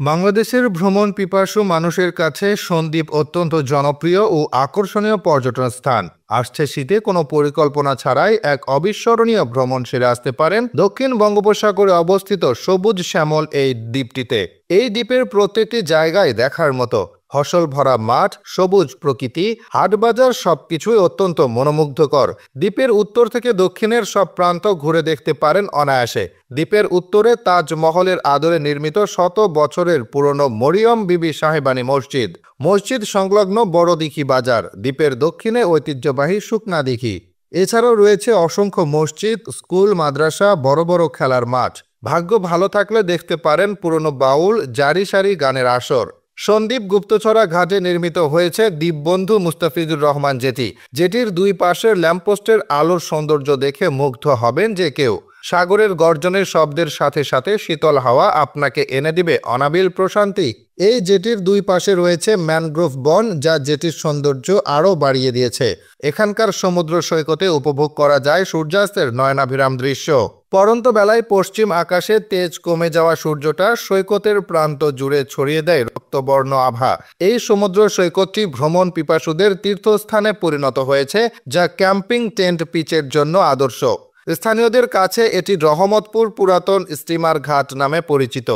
বাংলাদেশের ভ্রমণ পিপাসু মানুষের কাছে সন্দ্বীপ অত্যন্ত জনপ্রিয় ও আকর্ষণীয় পর্যটন স্থান। আসছে শীতে কোনো পরিকল্পনা ছাড়াই এক অবিস্মরণীয় ভ্রমণ সেরে আসতে পারেন দক্ষিণ বঙ্গোপসাগরে অবস্থিত সবুজ শ্যামল এই দ্বীপটিতে। এই দ্বীপের প্রত্যেকটি জায়গায় দেখার মতো। ফসল ভরা মাঠ, সবুজ প্রকৃতি, হাটবাজার সবকিছুই অত্যন্ত মনোমুগ্ধকর। দ্বীপের উত্তর থেকে দক্ষিণের সব প্রান্ত ঘুরে দেখতে পারেন অনায়াসে। দ্বীপের উত্তরে তাজমহলের আদলে নির্মিত শত বছরের পুরনো মরিয়ম বিবি সাহেবানী মসজিদ। মসজিদ সংলগ্ন বড় দিঘি বাজার। দ্বীপের দক্ষিণে ঐতিহ্যবাহী শুকনা দিঘি। এছাড়াও রয়েছে অসংখ্য মসজিদ, স্কুল, মাদ্রাসা, বড় বড় খেলার মাঠ। ভাগ্য ভালো থাকলে দেখতে পারেন পুরনো বাউল, জারি সারি গানের আসর। সন্দ্বীপ গুপ্তছড়া ঘাটে নির্মিত হয়েছে দ্বীপবন্ধু মুস্তাফিজুর রহমান জেটি। জেটির দুই পাশের ল্যাম্পপোস্টের আলোর সৌন্দর্য দেখে মুগ্ধ হবেন যে কেউ। সাগরের গর্জনের শব্দের সাথে সাথে শীতল হাওয়া আপনাকে এনে দিবে অনাবিল প্রশান্তি। এই জেটির দুই পাশে রয়েছে ম্যানগ্রোভ বন, যা জেটির সৌন্দর্য আরও বাড়িয়ে দিয়েছে। এখানকার সমুদ্র সৈকতে উপভোগ করা যায় সূর্যাস্তের নয়নাভিরাম দৃশ্য। পরন্ত বেলায় পশ্চিম আকাশে তেজ কমে যাওয়া সূর্যটা সৈকতের প্রান্ত জুড়ে ছড়িয়ে দেয় রক্তবর্ণ আভা। এই সমুদ্র সৈকতটি ভ্রমণ পিপাসুদের তীর্থস্থানে পরিণত হয়েছে, যা ক্যাম্পিং টেন্ট পিচের জন্য আদর্শ। স্থানীয়দের কাছে এটি রহমতপুর পুরাতন স্টিমার ঘাট নামে পরিচিত।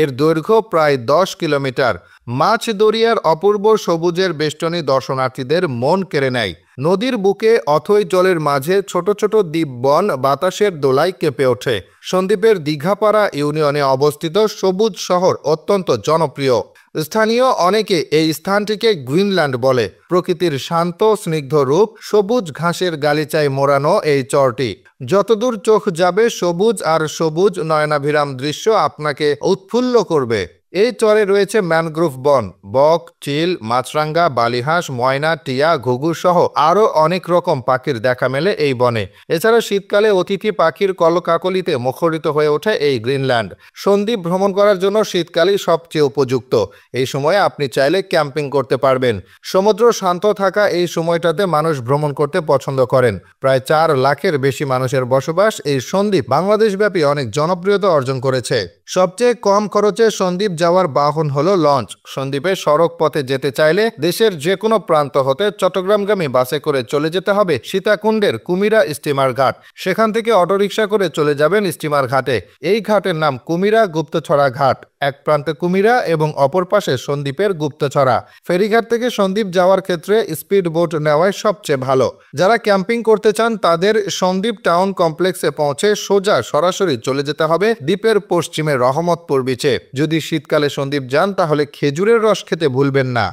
এর দৈর্ঘ্য প্রায় 10 কিলোমিটার। মাছ দরিয়ার অপূর্ব সবুজের বেষ্টনী দর্শনার্থীদের মন কেড়ে নেয়। নদীর বুকে অথই জলের মাঝে ছোট ছোট দ্বীপ বন বাতাসের দোলায় কেঁপে ওঠে। সন্দ্বীপের দীঘাপাড়া ইউনিয়নে অবস্থিত সবুজ শহর অত্যন্ত জনপ্রিয়। স্থানীয় অনেকে এই স্থানটিকে গ্রিনল্যান্ড বলে। প্রকৃতির শান্ত স্নিগ্ধ রূপ, সবুজ ঘাসের গালিচায় মোড়ানো এই চরটি। যতদূর চোখ যাবে সবুজ আর সবুজ, নয়নাভিরাম দৃশ্য আপনাকে উৎফুল্ল করবে। এই চরে রয়েছে ম্যানগ্রোভ বন, বক, চিল, মাছরাঙ্গা, বালিহাঁস, ময়না, টিয়া, ঘুঘু সহ আরও অনেক রকম পাখির দেখা মেলে এই বনে। এছাড়া শীতকালে অতিথি পাখির কলকাকলিতে মুখরিত হয়ে ওঠে এই গ্রিনল্যান্ড। সন্দ্বীপ ভ্রমণ করার জন্য শীতকালই সবচেয়ে উপযুক্ত। এই সময়ে আপনি চাইলে ক্যাম্পিং করতে পারবেন। সমুদ্র শান্ত থাকা এই সময়টাতে মানুষ ভ্রমণ করতে পছন্দ করেন। প্রায় 4 লাখের বেশি মানুষের বসবাস এই সন্দ্বীপ বাংলাদেশব্যাপী অনেক জনপ্রিয়তা অর্জন করেছে। সবচেয়ে কম খরচে সন্দ্বীপ যাওয়ার বাহন হলো লঞ্চ। সন্দ্বীপে সড়ক পথে যেতে চাইলে দেশের যে কোনো প্রান্ত হতে চট্টগ্রামগামী বাসে করে চলে যেতে হবে সীতাকুণ্ডের কুমিরা স্টিমার ঘাট। সেখান থেকে অটোরিকশা করে চলে যাবেন স্টিমার ঘাটে। এই ঘাটের নাম কুমিরা গুপ্তছড়া ঘাট। এক প্রান্তে কুমিরা এবং অপর পাশে সন্দ্বীপের গুপ্তছড়া। ফেরিঘাট থেকে সন্দ্বীপ যাওয়ার ক্ষেত্রে স্পিড বোট নেওয়াই সবচেয়ে ভালো। যারা ক্যাম্পিং করতে চান তাদের সন্দ্বীপ টাউন কমপ্লেক্সে পৌঁছে সোজা সরাসরি চলে যেতে হবে দ্বীপের পশ্চিমে রহমতপুর বিচে। যদি শীতকালে সন্দ্বীপ যান তাহলে খেজুরের রস খেতে ভুলবেন না।